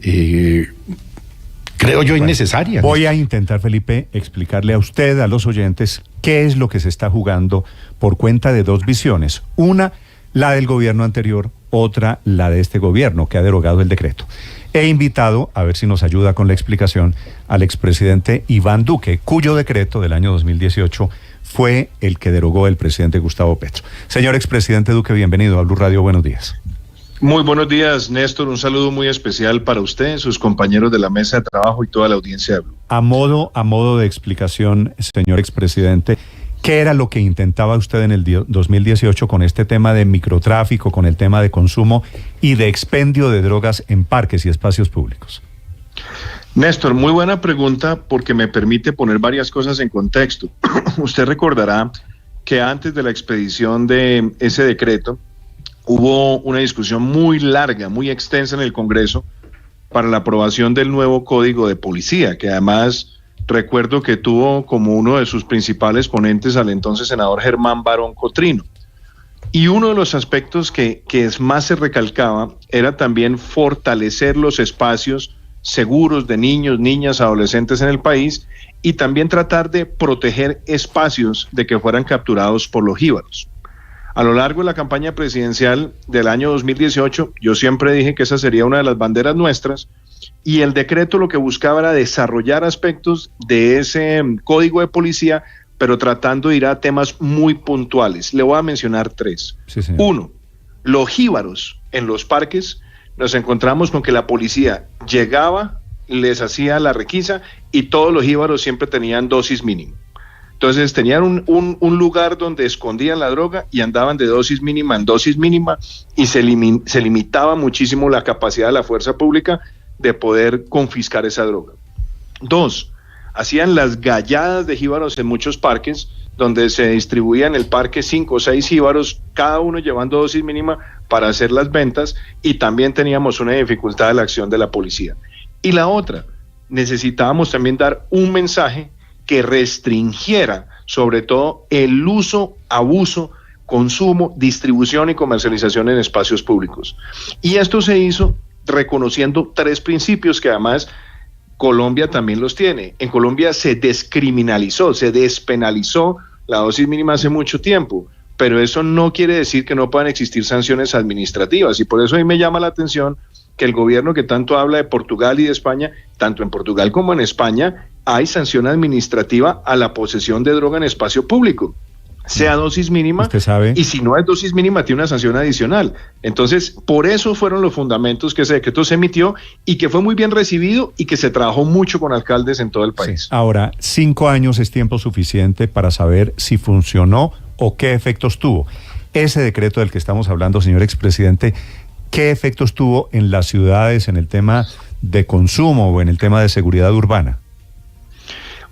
creo yo, innecesaria. Voy a intentar, Felipe, explicarle a usted, a los oyentes, qué es lo que se está jugando por cuenta de dos visiones. Una, la del gobierno anterior, otra, la de este gobierno, que ha derogado el decreto. He invitado, a ver si nos ayuda con la explicación, al expresidente Iván Duque, cuyo decreto del año 2018 fue el que derogó el presidente Gustavo Petro. Señor expresidente Duque, bienvenido a Blue Radio, buenos días. Muy buenos días, Néstor. Un saludo muy especial para usted, sus compañeros de la mesa de trabajo y toda la audiencia de Blue. A modo de explicación, señor expresidente, ¿qué era lo que intentaba usted en el 2018 con este tema de microtráfico, con el tema de consumo y de expendio de drogas en parques y espacios públicos? Néstor, muy buena pregunta porque me permite poner varias cosas en contexto. Usted recordará que antes de la expedición de ese decreto, hubo una discusión muy larga, muy extensa en el Congreso para la aprobación del nuevo Código de Policía, que además recuerdo que tuvo como uno de sus principales ponentes al entonces senador Germán Barón Cotrino. Y uno de los aspectos que más se recalcaba era también fortalecer los espacios seguros de niños, niñas, adolescentes en el país y también tratar de proteger espacios de que fueran capturados por los jíbaros. A lo largo de la campaña presidencial del año 2018, yo siempre dije que esa sería una de las banderas nuestras y el decreto lo que buscaba era desarrollar aspectos de ese código de policía, pero tratando de ir a temas muy puntuales. Le voy a mencionar tres. Sí, señor. Uno, los jíbaros en los parques, nos encontramos con que la policía llegaba, les hacía la requisa y todos los jíbaros siempre tenían dosis mínima. Entonces tenían un lugar donde escondían la droga y andaban de dosis mínima en dosis mínima y se limitaba muchísimo la capacidad de la fuerza pública de poder confiscar esa droga. Dos, hacían las galladas de jíbaros en muchos parques donde se distribuían en el parque 5 o 6 jíbaros, cada uno llevando dosis mínima para hacer las ventas y también teníamos una dificultad de la acción de la policía. Y la otra, necesitábamos también dar un mensaje que restringiera sobre todo el uso, abuso, consumo, distribución y comercialización en espacios públicos. Y esto se hizo reconociendo tres principios que además Colombia también los tiene. En Colombia se descriminalizó, se despenalizó la dosis mínima hace mucho tiempo, pero eso no quiere decir que no puedan existir sanciones administrativas y por eso a mí me llama la atención que el gobierno que tanto habla de Portugal y de España, tanto en Portugal como en España, hay sanción administrativa a la posesión de droga en espacio público, sea dosis mínima, ¿usted sabe? Y si no es dosis mínima tiene una sanción adicional. Entonces, por eso fueron los fundamentos que ese decreto se emitió y que fue muy bien recibido y que se trabajó mucho con alcaldes en todo el país. Sí. Ahora, 5 años es tiempo suficiente para saber si funcionó o qué efectos tuvo. Ese decreto del que estamos hablando, señor expresidente, ¿qué efectos tuvo en las ciudades en el tema de consumo o en el tema de seguridad urbana?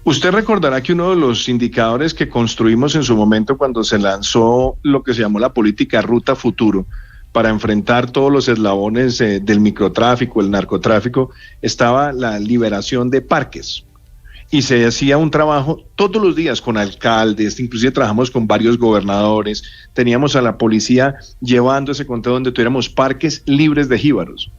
Usted recordará que uno de los indicadores que construimos en su momento cuando se lanzó lo que se llamó la política Ruta Futuro para enfrentar todos los eslabones del microtráfico, el narcotráfico, estaba la liberación de parques. Y se hacía un trabajo todos los días con alcaldes, inclusive trabajamos con varios gobernadores, teníamos a la policía llevando ese conteo donde tuviéramos parques libres de jíbaros.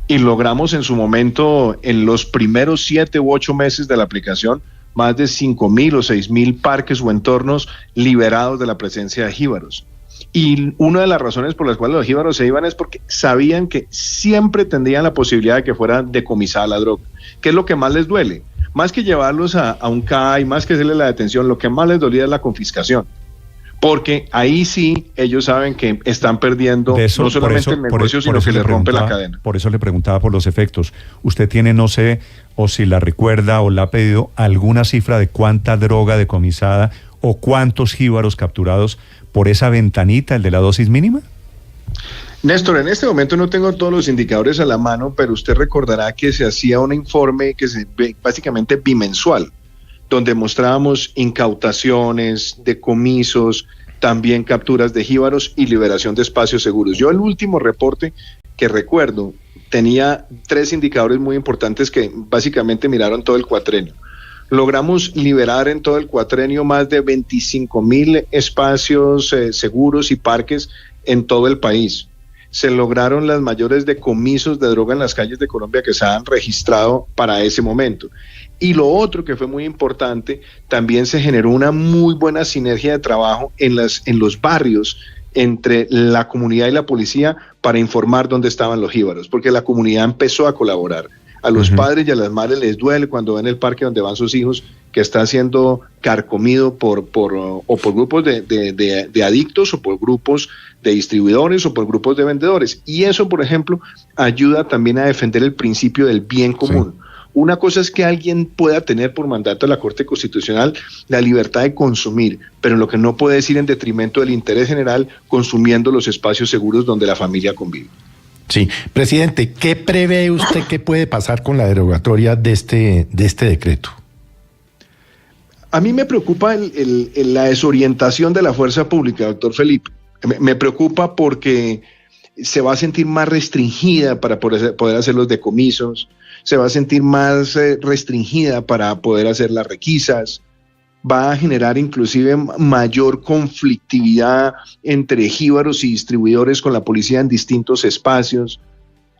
Y logramos en su momento, en los primeros 7 u 8 meses de la aplicación, más de 5.000 o 6.000 parques o entornos liberados de la presencia de jíbaros. Y una de las razones por las cuales los jíbaros se iban es porque sabían que siempre tendrían la posibilidad de que fuera decomisada la droga, que es lo que más les duele. Más que llevarlos a un CAI, más que hacerle la detención, lo que más les dolía es la confiscación. Porque ahí sí ellos saben que están perdiendo eso, no solamente el negocio, sino que les rompe la cadena. Por eso le preguntaba por los efectos. ¿Usted tiene, no sé, o si la recuerda o la ha pedido, alguna cifra de cuánta droga decomisada o cuántos jíbaros capturados por esa ventanita, el de la dosis mínima? Néstor, en este momento no tengo todos los indicadores a la mano, pero usted recordará que se hacía un informe que se básicamente bimensual, donde mostrábamos incautaciones, decomisos, también capturas de jíbaros y liberación de espacios seguros. Yo el último reporte que recuerdo tenía 3 indicadores muy importantes que básicamente miraron todo el cuatrenio. Logramos liberar en todo el cuatrenio más de 25.000 espacios seguros y parques en todo el país. se lograron las mayores decomisos de droga en las calles de Colombia que se han registrado para ese momento. Y lo otro que fue muy importante, también se generó una muy buena sinergia de trabajo en los barrios entre la comunidad y la policía para informar dónde estaban los jíbaros, porque la comunidad empezó a colaborar. A los padres y a las madres les duele cuando ven el parque donde van sus hijos que está siendo carcomido por grupos de adictos, o por grupos de distribuidores, o por grupos de vendedores. Y eso, por ejemplo, ayuda también a defender el principio del bien común. Sí. Una cosa es que alguien pueda tener por mandato de la Corte Constitucional la libertad de consumir, pero lo que no puede es ir en detrimento del interés general consumiendo los espacios seguros donde la familia convive. Sí, presidente, ¿qué prevé usted que puede pasar con la derogatoria de este decreto? A mí me preocupa la desorientación de la fuerza pública, doctor Felipe. Me preocupa porque se va a sentir más restringida para poder hacer los decomisos, se va a sentir más restringida para poder hacer las requisas, va a generar inclusive mayor conflictividad entre jíbaros y distribuidores con la policía en distintos espacios.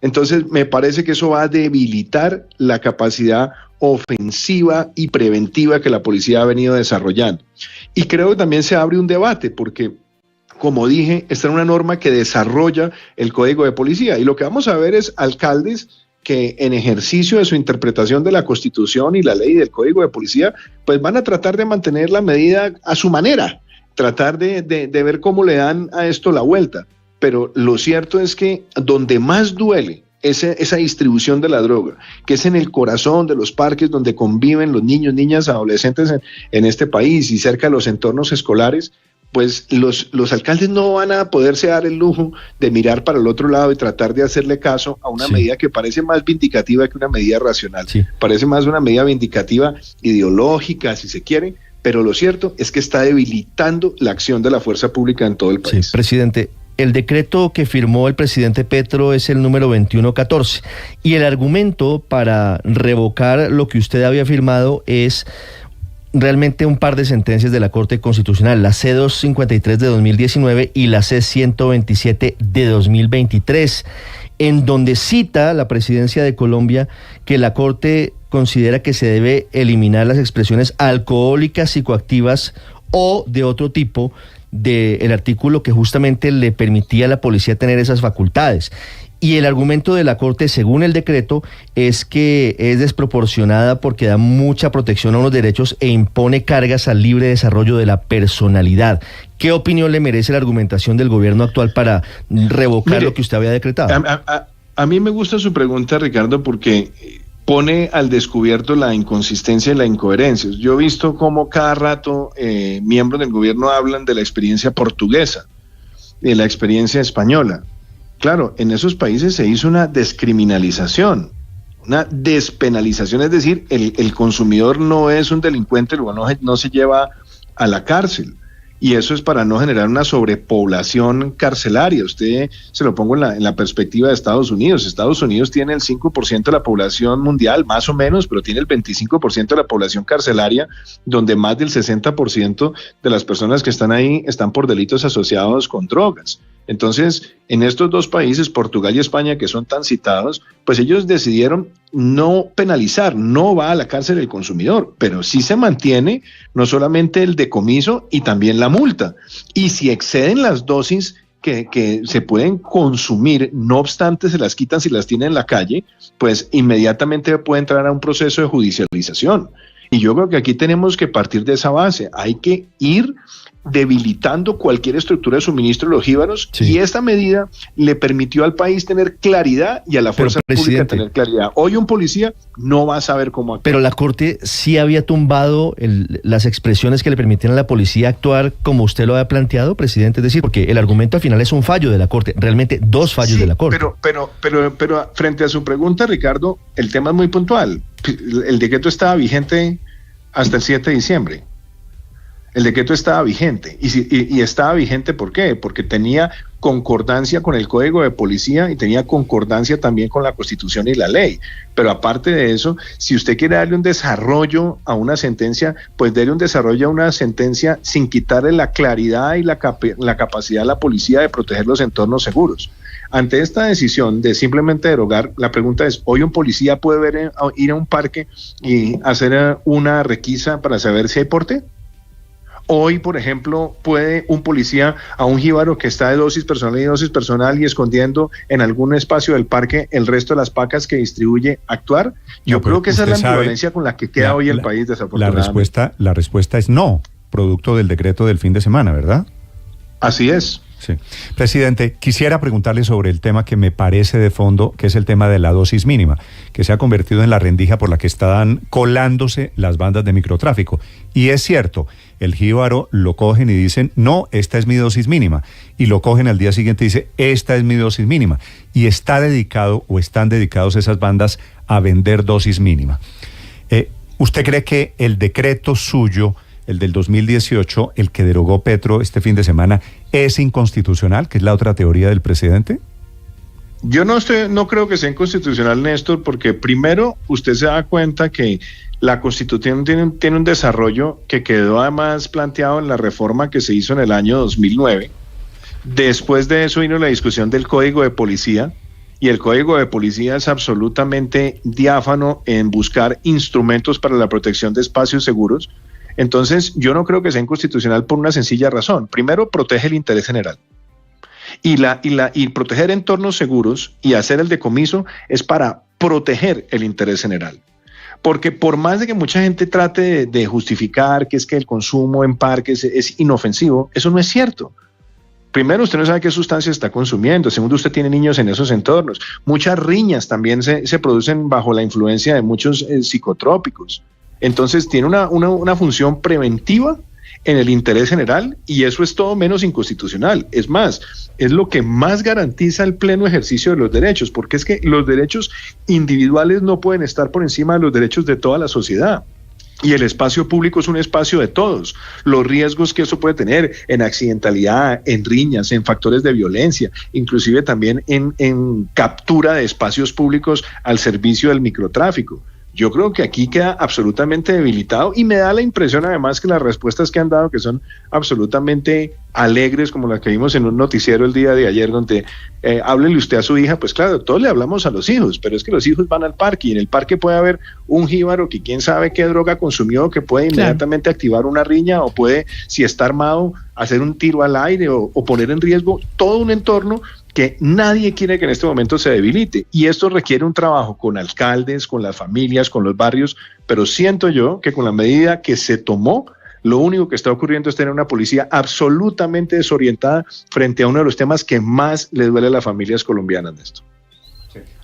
Entonces me parece que eso va a debilitar la capacidad ofensiva y preventiva que la policía ha venido desarrollando. Y creo que también se abre un debate porque, como dije, esta es una norma que desarrolla el Código de Policía y lo que vamos a ver es alcaldes que en ejercicio de su interpretación de la Constitución y la ley del Código de Policía, pues van a tratar de mantener la medida a su manera, tratar de ver cómo le dan a esto la vuelta. Pero lo cierto es que donde más duele esa distribución de la droga, que es en el corazón de los parques donde conviven los niños, niñas, adolescentes en este país y cerca de los entornos escolares, pues los alcaldes no van a poderse dar el lujo de mirar para el otro lado y tratar de hacerle caso a una medida que parece más vindicativa que una medida racional. Sí. Parece más una medida vindicativa ideológica, si se quiere, pero lo cierto es que está debilitando la acción de la fuerza pública en todo el país. Sí, presidente. El decreto que firmó el presidente Petro es el número 2114 y el argumento para revocar lo que usted había firmado es realmente un par de sentencias de la Corte Constitucional, la C-253 de 2019 y la C-127 de 2023, en donde cita la presidencia de Colombia que la Corte considera que se debe eliminar las expresiones alcohólicas, psicoactivas o de otro tipo del artículo que justamente le permitía a la policía tener esas facultades. Y el argumento de la Corte, según el decreto, es que es desproporcionada porque da mucha protección a unos derechos e impone cargas al libre desarrollo de la personalidad. ¿Qué opinión le merece la argumentación del gobierno actual para revocar lo que usted había decretado? A mí me gusta su pregunta, Ricardo, porque pone al descubierto la inconsistencia y la incoherencia. Yo he visto cómo cada rato miembros del gobierno hablan de la experiencia portuguesa, de la experiencia española. Claro, en esos países se hizo una descriminalización, una despenalización, es decir, el consumidor no es un delincuente, luego no se lleva a la cárcel. Y eso es para no generar una sobrepoblación carcelaria. Usted se lo pongo en la perspectiva de Estados Unidos. Estados Unidos tiene el 5% de la población mundial, más o menos, pero tiene el 25% de la población carcelaria, donde más del 60% de las personas que están ahí están por delitos asociados con drogas. Entonces, en estos dos países, Portugal y España, que son tan citados, pues ellos decidieron no penalizar, no va a la cárcel el consumidor, pero sí se mantiene no solamente el decomiso y también la multa. Y si exceden las dosis que se pueden consumir, no obstante se las quitan si las tienen en la calle, pues inmediatamente puede entrar a un proceso de judicialización. Y yo creo que aquí tenemos que partir de esa base, hay que ir debilitando cualquier estructura de suministro de los jíbaros, y esta medida le permitió al país tener claridad y a la fuerza pública tener claridad. Hoy un policía no va a saber cómo actuar. Pero la Corte sí había tumbado las expresiones que le permitían a la policía actuar como usted lo había planteado, presidente, es decir, porque el argumento al final es un fallo de la Corte, realmente dos fallos de la Corte. Pero frente a su pregunta, Ricardo, el tema es muy puntual. El decreto estaba vigente hasta el 7 de diciembre. El decreto estaba vigente. ¿Y estaba vigente por qué? Porque tenía concordancia con el Código de Policía y tenía concordancia también con la Constitución y la ley. Pero aparte de eso, si usted quiere darle un desarrollo a una sentencia, pues déle un desarrollo a una sentencia sin quitarle la claridad y la capacidad a la policía de proteger los entornos seguros. Ante esta decisión de simplemente derogar, la pregunta es, ¿hoy un policía puede ir a un parque y hacer una requisa para saber si hay porte? Hoy, por ejemplo, ¿puede un policía a un jíbaro que está de dosis personal y escondiendo en algún espacio del parque el resto de las pacas que distribuye actuar? Yo creo que esa es la ambivalencia con la que queda hoy el país, desafortunadamente. La respuesta es no, producto del decreto del fin de semana, ¿verdad? Así es. Sí. Presidente, quisiera preguntarle sobre el tema que me parece de fondo, que es el tema de la dosis mínima, que se ha convertido en la rendija por la que están colándose las bandas de microtráfico. Y es cierto, el jíbaro lo cogen y dicen, no, esta es mi dosis mínima. Y lo cogen al día siguiente y dice, esta es mi dosis mínima. Y está dedicado o están dedicados esas bandas a vender dosis mínima. ¿Usted cree que el decreto suyo, el del 2018, el que derogó Petro este fin de semana, es inconstitucional, que es la otra teoría del presidente? Yo no creo que sea inconstitucional, Néstor, porque primero usted se da cuenta que la Constitución tiene un desarrollo que quedó además planteado en la reforma que se hizo en el año 2009. Después de eso vino la discusión del Código de Policía, y el Código de Policía es absolutamente diáfano en buscar instrumentos para la protección de espacios seguros. Entonces, yo no creo que sea inconstitucional por una sencilla razón. Primero, protege el interés general. Y proteger entornos seguros y hacer el decomiso es para proteger el interés general. Porque por más de que mucha gente trate de justificar que es que el consumo en parques es inofensivo, eso no es cierto. Primero, usted no sabe qué sustancia está consumiendo. Segundo, usted tiene niños en esos entornos. Muchas riñas también se producen bajo la influencia de muchos psicotrópicos. Entonces tiene una función preventiva en el interés general y eso es todo menos inconstitucional. Es más, es lo que más garantiza el pleno ejercicio de los derechos, porque es que los derechos individuales no pueden estar por encima de los derechos de toda la sociedad. Y el espacio público es un espacio de todos. Los riesgos que eso puede tener en accidentalidad, en riñas, en factores de violencia, inclusive también en captura de espacios públicos al servicio del microtráfico. Yo creo que aquí queda absolutamente debilitado y me da la impresión además que las respuestas que han dado que son absolutamente alegres como las que vimos en un noticiero el día de ayer donde háblele usted a su hija, pues claro, todos le hablamos a los hijos, pero es que los hijos van al parque y en el parque puede haber un jíbaro que quién sabe qué droga consumió que puede inmediatamente activar una riña o puede, si está armado, hacer un tiro al aire o poner en riesgo todo un entorno que nadie quiere que en este momento se debilite. Y esto requiere un trabajo con alcaldes, con las familias, con los barrios, pero siento yo que con la medida que se tomó, lo único que está ocurriendo es tener una policía absolutamente desorientada frente a uno de los temas que más le duele a las familias colombianas de esto.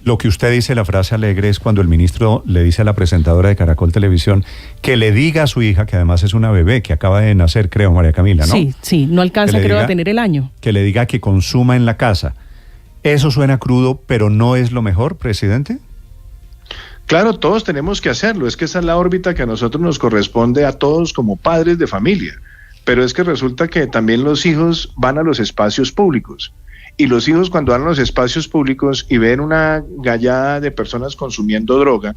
Lo que usted dice, la frase alegre, es cuando el ministro le dice a la presentadora de Caracol Televisión que le diga a su hija, que además es una bebé, que acaba de nacer, creo, María Camila, ¿no? Sí, no alcanza, creo, a tener el año. Que le diga que consuma en la casa. ¿Eso suena crudo, pero no es lo mejor, presidente? Claro, todos tenemos que hacerlo, es que esa es la órbita que a nosotros nos corresponde a todos como padres de familia, pero es que resulta que también los hijos van a los espacios públicos. Y los hijos cuando van a los espacios públicos y ven una gallada de personas consumiendo droga,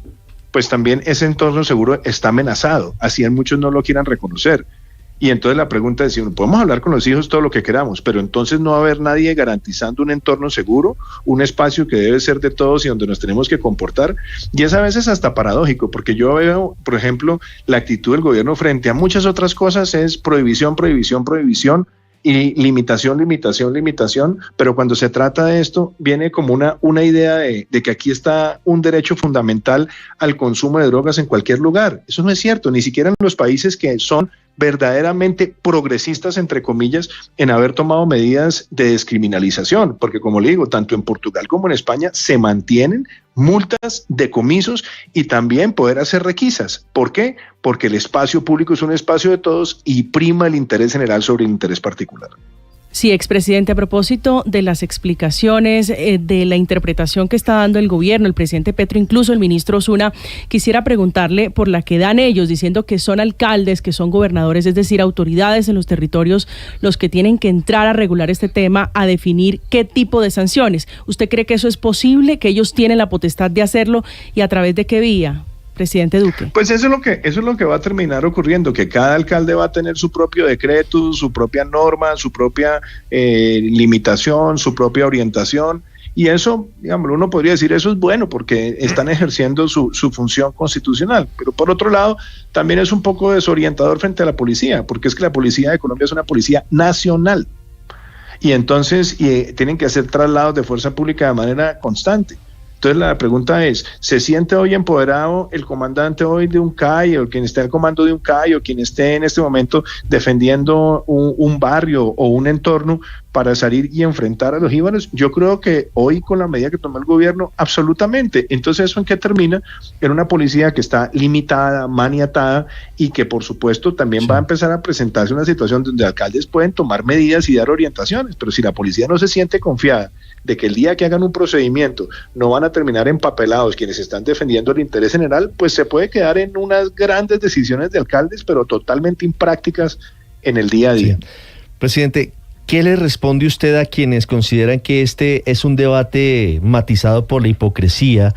pues también ese entorno seguro está amenazado, así en muchos no lo quieran reconocer. Y entonces la pregunta es, si podemos hablar con los hijos todo lo que queramos, pero entonces no va a haber nadie garantizando un entorno seguro, un espacio que debe ser de todos y donde nos tenemos que comportar. Y es a veces hasta paradójico, porque yo veo, por ejemplo, la actitud del gobierno frente a muchas otras cosas es prohibición, prohibición, prohibición, y limitación, limitación, limitación, pero cuando se trata de esto viene como una idea de que aquí está un derecho fundamental al consumo de drogas en cualquier lugar. Eso no es cierto, ni siquiera en los países que son verdaderamente progresistas, entre comillas, en haber tomado medidas de descriminalización, porque como le digo, tanto en Portugal como en España se mantienen multas, decomisos y también poder hacer requisas. ¿Por qué? Porque el espacio público es un espacio de todos y prima el interés general sobre el interés particular. Sí, expresidente, a propósito de las explicaciones, de la interpretación que está dando el gobierno, el presidente Petro, incluso el ministro Osuna, quisiera preguntarle por la que dan ellos, diciendo que son alcaldes, que son gobernadores, es decir, autoridades en los territorios, los que tienen que entrar a regular este tema, a definir qué tipo de sanciones. ¿Usted cree que eso es posible, que ellos tienen la potestad de hacerlo y a través de qué vía? Presidente Duque. Pues eso es lo que va a terminar ocurriendo, que cada alcalde va a tener su propio decreto, su propia norma, su propia limitación, su propia orientación, y eso, digamos, uno podría decir eso es bueno porque están ejerciendo su función constitucional, pero por otro lado también es un poco desorientador frente a la policía, porque es que la policía de Colombia es una policía nacional, y entonces tienen que hacer traslados de fuerza pública de manera constante. Entonces la pregunta es, ¿se siente hoy empoderado el comandante hoy de un CAI o quien esté al comando de un CAI o quien esté en este momento defendiendo un barrio o un entorno para salir y enfrentar a los jíbaros? Yo creo que hoy con la medida que tomó el gobierno, absolutamente. Entonces, ¿eso en qué termina? En una policía que está limitada, maniatada y que por supuesto también va a empezar a presentarse una situación donde alcaldes pueden tomar medidas y dar orientaciones, pero si la policía no se siente confiada de que el día que hagan un procedimiento no van a terminar empapelados quienes están defendiendo el interés general, pues se puede quedar en unas grandes decisiones de alcaldes, pero totalmente imprácticas en el día a día. Sí. Presidente, ¿qué le responde usted a quienes consideran que este es un debate matizado por la hipocresía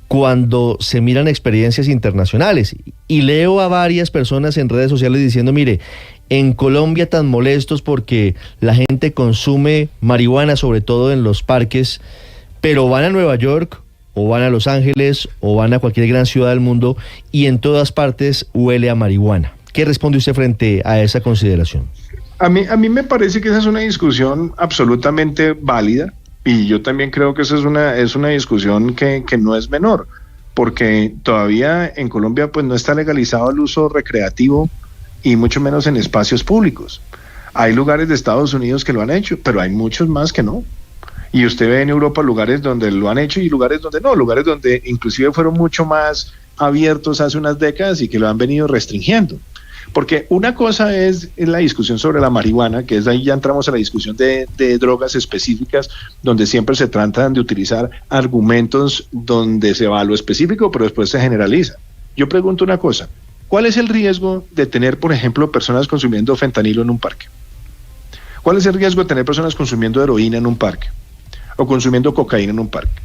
cuando se miran experiencias internacionales? Y leo a varias personas en redes sociales diciendo, mire, en Colombia tan molestos porque la gente consume marihuana, sobre todo en los parques, pero van a Nueva York o van a Los Ángeles o van a cualquier gran ciudad del mundo y en todas partes huele a marihuana. ¿Qué responde usted frente a esa consideración? A mí me parece que esa es una discusión absolutamente válida y yo también creo que esa es una discusión que no es menor, porque todavía en Colombia pues no está legalizado el uso recreativo y mucho menos en espacios públicos. Hay lugares de Estados Unidos que lo han hecho, pero hay muchos más que no. Y usted ve en Europa lugares donde lo han hecho y lugares donde no, lugares donde inclusive fueron mucho más abiertos hace unas décadas y que lo han venido restringiendo. Porque una cosa es la discusión sobre la marihuana, que es ahí ya entramos a la discusión de drogas específicas, donde siempre se tratan de utilizar argumentos donde se va a lo específico, pero después se generaliza. Yo pregunto una cosa, ¿cuál es el riesgo de tener, por ejemplo, personas consumiendo fentanilo en un parque? ¿Cuál es el riesgo de tener personas consumiendo heroína en un parque? O consumiendo cocaína en un parque.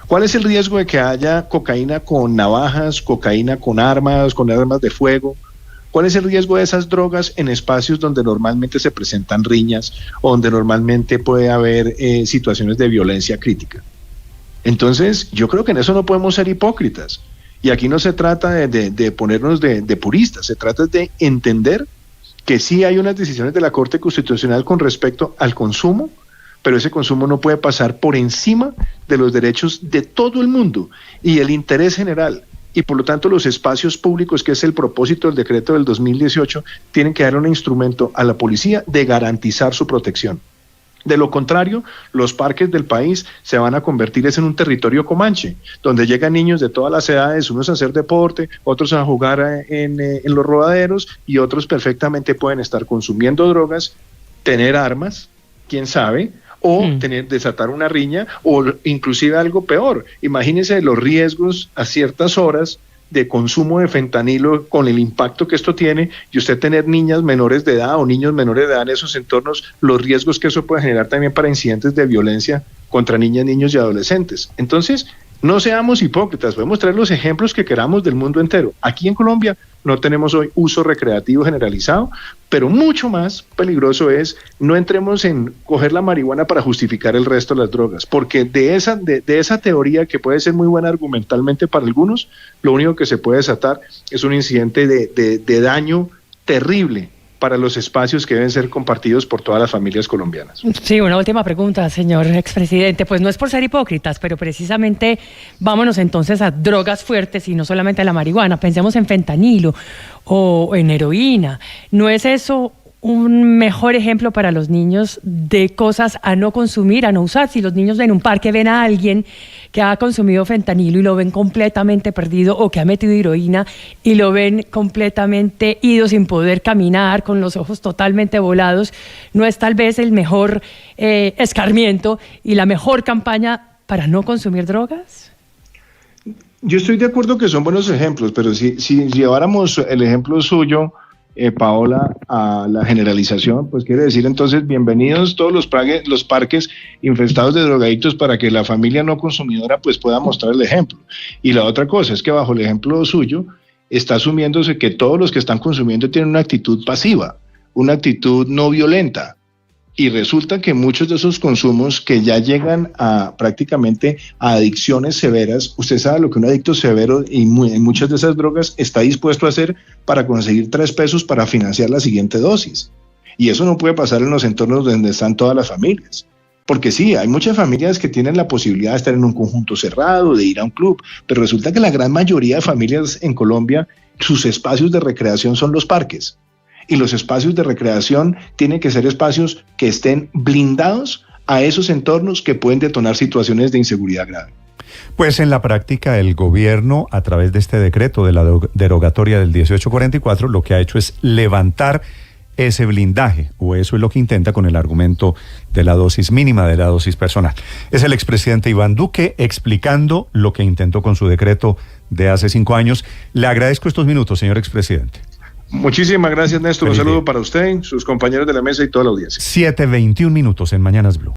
¿Cuál es el riesgo de que haya cocaína con navajas, cocaína con armas de fuego? ¿Cuál es el riesgo de esas drogas en espacios donde normalmente se presentan riñas o donde normalmente puede haber situaciones de violencia crítica? Entonces, yo creo que en eso no podemos ser hipócritas. Y aquí no se trata de ponernos de puristas, se trata de entender que sí hay unas decisiones de la Corte Constitucional con respecto al consumo, pero ese consumo no puede pasar por encima de los derechos de todo el mundo y el interés general. Y por lo tanto los espacios públicos, que es el propósito del decreto del 2018, tienen que dar un instrumento a la policía de garantizar su protección. De lo contrario, los parques del país se van a convertir en un territorio comanche, donde llegan niños de todas las edades, unos a hacer deporte, otros a jugar en los rodaderos y otros perfectamente pueden estar consumiendo drogas, tener armas, quién sabe, o desatar una riña, o inclusive algo peor. Imagínense los riesgos a ciertas horas de consumo de fentanilo con el impacto que esto tiene, y usted tener niñas menores de edad o niños menores de edad en esos entornos, los riesgos que eso puede generar también para incidentes de violencia contra niñas, niños y adolescentes. Entonces, no seamos hipócritas, podemos traer los ejemplos que queramos del mundo entero. Aquí en Colombia no tenemos hoy uso recreativo generalizado, pero mucho más peligroso es no entremos en coger la marihuana para justificar el resto de las drogas, porque de esa teoría que puede ser muy buena argumentalmente para algunos, lo único que se puede desatar es un incidente de daño terrible para los espacios que deben ser compartidos por todas las familias colombianas. Sí, una última pregunta, señor expresidente. Pues no es por ser hipócritas, pero precisamente vámonos entonces a drogas fuertes y no solamente a la marihuana. Pensemos en fentanilo o en heroína. ¿No es eso un mejor ejemplo para los niños de cosas a no consumir, a no usar? Si los niños en un parque ven a alguien que ha consumido fentanilo y lo ven completamente perdido, o que ha metido heroína y lo ven completamente ido, sin poder caminar, con los ojos totalmente volados, no es tal vez el mejor escarmiento y la mejor campaña para no consumir drogas? Yo estoy de acuerdo que son buenos ejemplos, pero si lleváramos el ejemplo suyo, Paola, a la generalización, pues quiere decir entonces bienvenidos todos los parques infestados de drogaditos para que la familia no consumidora pues pueda mostrar el ejemplo. Y la otra cosa es que bajo el ejemplo suyo está asumiéndose que todos los que están consumiendo tienen una actitud pasiva, una actitud no violenta. Y resulta que muchos de esos consumos que ya llegan a prácticamente a adicciones severas, usted sabe lo que un adicto severo en muchas de esas drogas está dispuesto a hacer para conseguir 3 pesos para financiar la siguiente dosis. Y eso no puede pasar en los entornos donde están todas las familias. Porque sí, hay muchas familias que tienen la posibilidad de estar en un conjunto cerrado, de ir a un club, pero resulta que la gran mayoría de familias en Colombia, sus espacios de recreación son los parques. Y los espacios de recreación tienen que ser espacios que estén blindados a esos entornos que pueden detonar situaciones de inseguridad grave. Pues en la práctica el gobierno, a través de este decreto de la derogatoria del 1844, lo que ha hecho es levantar ese blindaje, o eso es lo que intenta con el argumento de la dosis mínima, de la dosis personal. Es el expresidente Iván Duque explicando lo que intentó con su decreto de hace 5 años. Le agradezco estos minutos, señor expresidente. Muchísimas gracias, Néstor. Un saludo para usted, sus compañeros de la mesa y toda la audiencia. 7:21 en Mañanas Blue.